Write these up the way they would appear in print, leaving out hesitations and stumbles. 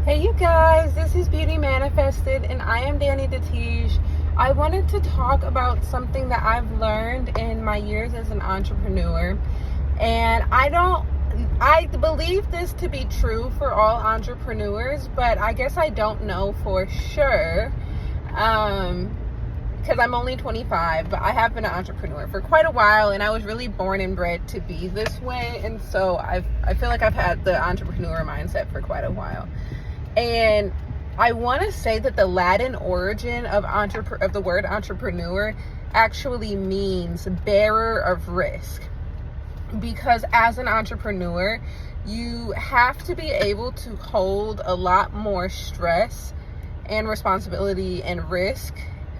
Hey you guys, this is Beauty Manifested and I am Danny DeTige. I wanted to talk about something that I've learned in my years as an entrepreneur, and I believe this to be true for all entrepreneurs, but I guess I don't know for sure because I'm only 25, but I have been an entrepreneur for quite a while, and I was really born and bred to be this way, and so I feel like I've had the entrepreneur mindset for quite a while. And I want to say that the Latin origin of the word entrepreneur actually means bearer of risk. Because as an entrepreneur, you have to be able to hold a lot more stress and responsibility and risk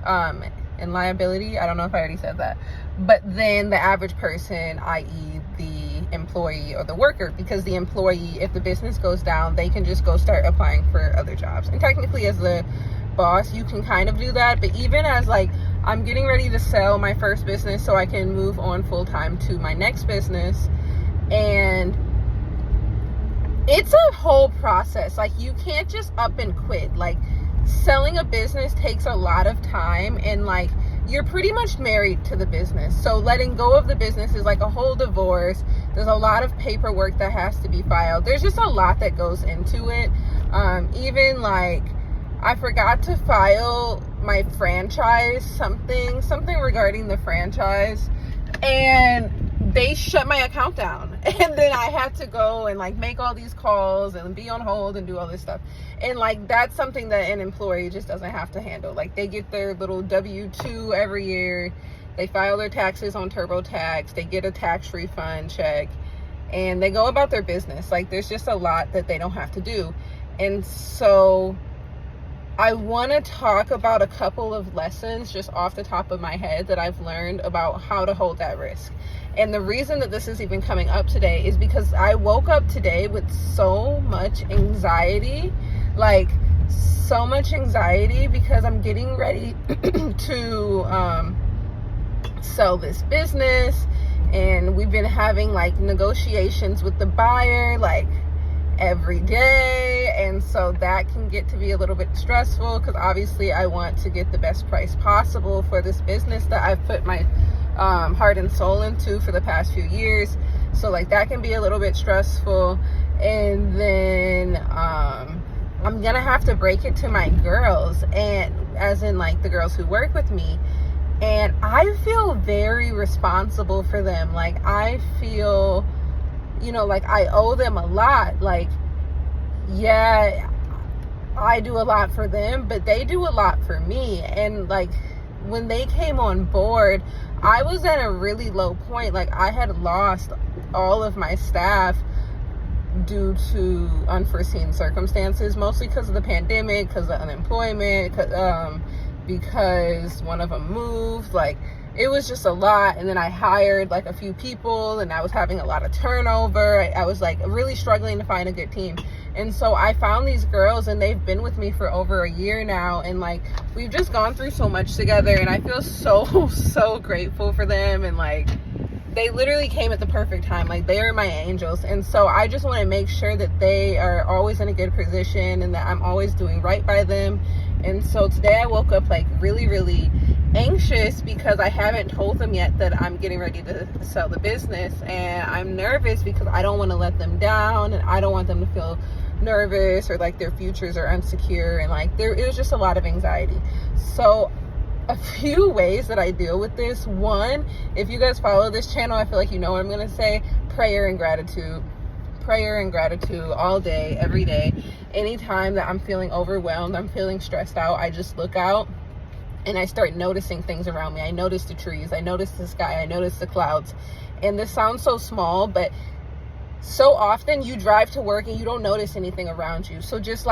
and liability. I don't know if I already said that. But then the average person, i.e. the employee or the worker, because the employee, if the business goes down, they can just go start applying for other jobs. And technically as the boss, you can kind of do that. But even as I'm getting ready to sell my first business so I can move on full-time to my next business, and it's a whole process. You can't just up and quit. Selling a business takes a lot of time, and you're pretty much married to the business. So letting go of the business is like a whole divorce. There's a lot of paperwork that has to be filed. There's just a lot that goes into it. I forgot to file my franchise, something regarding the franchise, and they shut my account down. And then I had to go and make all these calls and be on hold and do all this stuff. And that's something that an employee just doesn't have to handle. They get their little W-2 every year. They file their taxes on TurboTax. They get a tax refund check and they go about their business. There's just a lot that they don't have to do. And so I want to talk about a couple of lessons just off the top of my head that I've learned about how to hold that risk. And the reason that this is even coming up today is because I woke up today with so much anxiety, because I'm getting ready to sell this business, and we've been having negotiations with the buyer every day, and so that can get to be a little bit stressful because obviously I want to get the best price possible for this business that I've put my heart and soul into for the past few years. So that can be a little bit stressful. And then I'm gonna have to break it to my girls, and as in the girls who work with me, and I feel very responsible for them. I feel I owe them a lot. Yeah, I do a lot for them, but they do a lot for me. And when they came on board, I was at a really low point. I had lost all of my staff due to unforeseen circumstances, mostly because of the pandemic, because of unemployment, because one of them moved. It was just a lot. And then I hired a few people, and I was having a lot of turnover. I was really struggling to find a good team. And so I found these girls, and they've been with me for over a year now. And we've just gone through so much together, and I feel so grateful for them. And they literally came at the perfect time. They are my angels. And so I just want to make sure that they are always in a good position and that I'm always doing right by them. And so today I woke up really anxious because I haven't told them yet that I'm getting ready to sell the business, and I'm nervous because I don't want to let them down, and I don't want them to feel nervous or their futures are insecure, and it was just a lot of anxiety. So a few ways that I deal with this: one, if you guys follow this channel, I feel you know what I'm gonna say: prayer and gratitude all day, every day. Anytime that I'm feeling overwhelmed, I'm feeling stressed out, I just look out and I start noticing things around me. I notice the trees, I notice the sky, I notice the clouds. And this sounds so small, but so often you drive to work and you don't notice anything around you. So just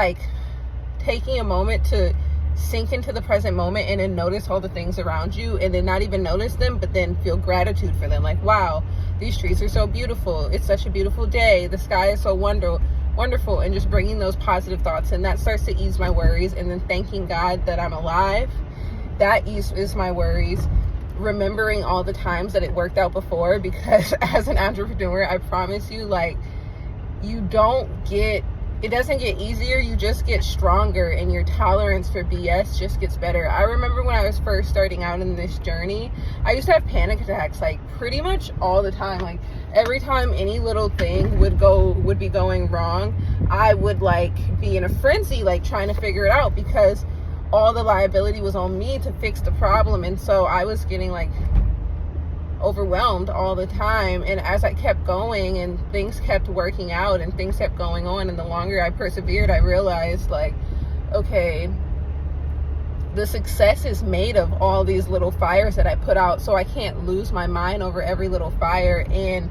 taking a moment to sink into the present moment and then notice all the things around you, and then not even notice them, but then feel gratitude for them. Wow, these trees are so beautiful. It's such a beautiful day. The sky is so wonderful. And just bringing those positive thoughts, and that starts to ease my worries. And then thanking God that I'm alive, that eases my worries. Remembering all the times that it worked out before, because as an entrepreneur, I promise you, you don't get it doesn't get easier, you just get stronger, and your tolerance for BS just gets better. I remember when I was first starting out in this journey, I used to have panic attacks like pretty much all the time. Like every time any little thing would be going wrong, I would like be in a frenzy, like trying to figure it out, because all the liability was on me to fix the problem. And so I was getting like overwhelmed all the time. And as I kept going and things kept working out and things kept going on, and the longer I persevered, I realized like, okay, the success is made of all these little fires that I put out. So I can't lose my mind over every little fire. And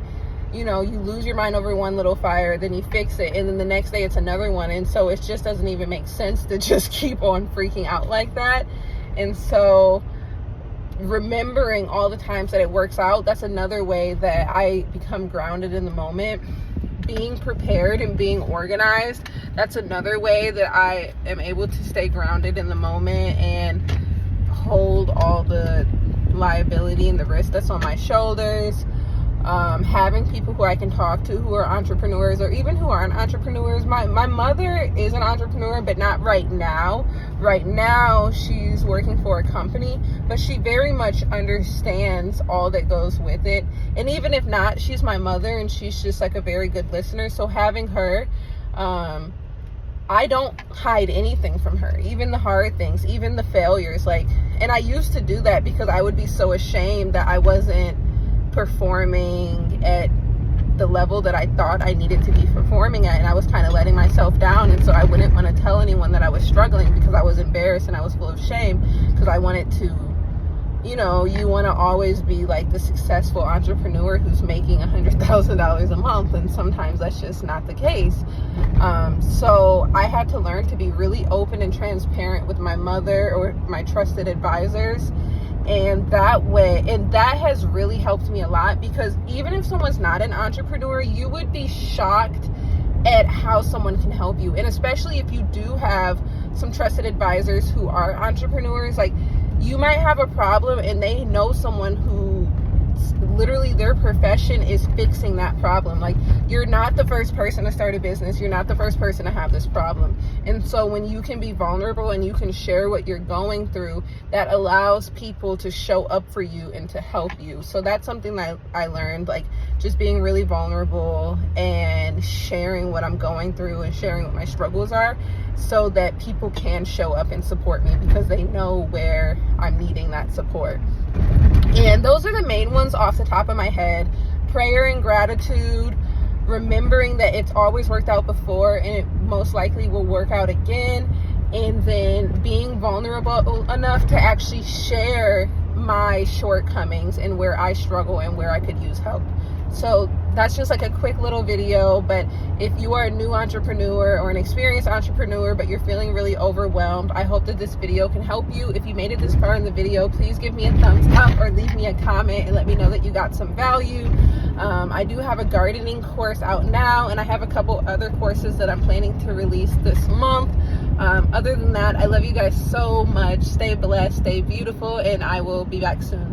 you know, you lose your mind over one little fire, then you fix it, and then the next day it's another one. And so it just doesn't even make sense to just keep on freaking out like that. And so remembering all the times that it works out, that's another way that I become grounded in the moment. Being prepared and being organized, that's another way that I am able to stay grounded in the moment and hold all the liability and the risk that's on my shoulders. Having people who I can talk to who are entrepreneurs, or even who aren't entrepreneurs. My mother is an entrepreneur, but not right now. Right now, she's working for a company, but she very much understands all that goes with it. And even if not, she's my mother, and she's just like a very good listener. So having her, I don't hide anything from her, even the hard things, even the failures. Like, and I used to do that because I would be so ashamed that I wasn't performing at the level that I thought I needed to be performing at, and I was kind of letting myself down. And so I wouldn't want to tell anyone that I was struggling because I was embarrassed and I was full of shame, because I wanted to, you know, you want to always be like the successful entrepreneur who's making $100,000 a month, and sometimes that's just not the case. So I had to learn to be really open and transparent with my mother or my trusted advisors. And that way, and that has really helped me a lot, because even if someone's not an entrepreneur, you would be shocked at how someone can help you. And especially if you do have some trusted advisors who are entrepreneurs, like you might have a problem and they know someone who literally their profession is fixing that problem. Like, you're not the first person to start a business. You're not the first person to have this problem. And so when you can be vulnerable and you can share what you're going through, that allows people to show up for you and to help you. So that's something that I learned, like just being really vulnerable and sharing what I'm going through and sharing what my struggles are, so that people can show up and support me because they know where I'm needing that support. And those are the main ones off the top of my head. Prayer and gratitude, remembering that it's always worked out before and it most likely will work out again, and then being vulnerable enough to actually share my shortcomings and where I struggle and where I could use help. So that's just like a quick little video, but if you are a new entrepreneur or an experienced entrepreneur but you're feeling really overwhelmed, I hope that this video can help you. If you made it this far in the video, please give me a thumbs up or leave me a comment and let me know that you got some value. I do have a gardening course out now, and I have a couple other courses that I'm planning to release this month. Other than that, I love you guys so much. Stay blessed, stay beautiful, and I will be back soon.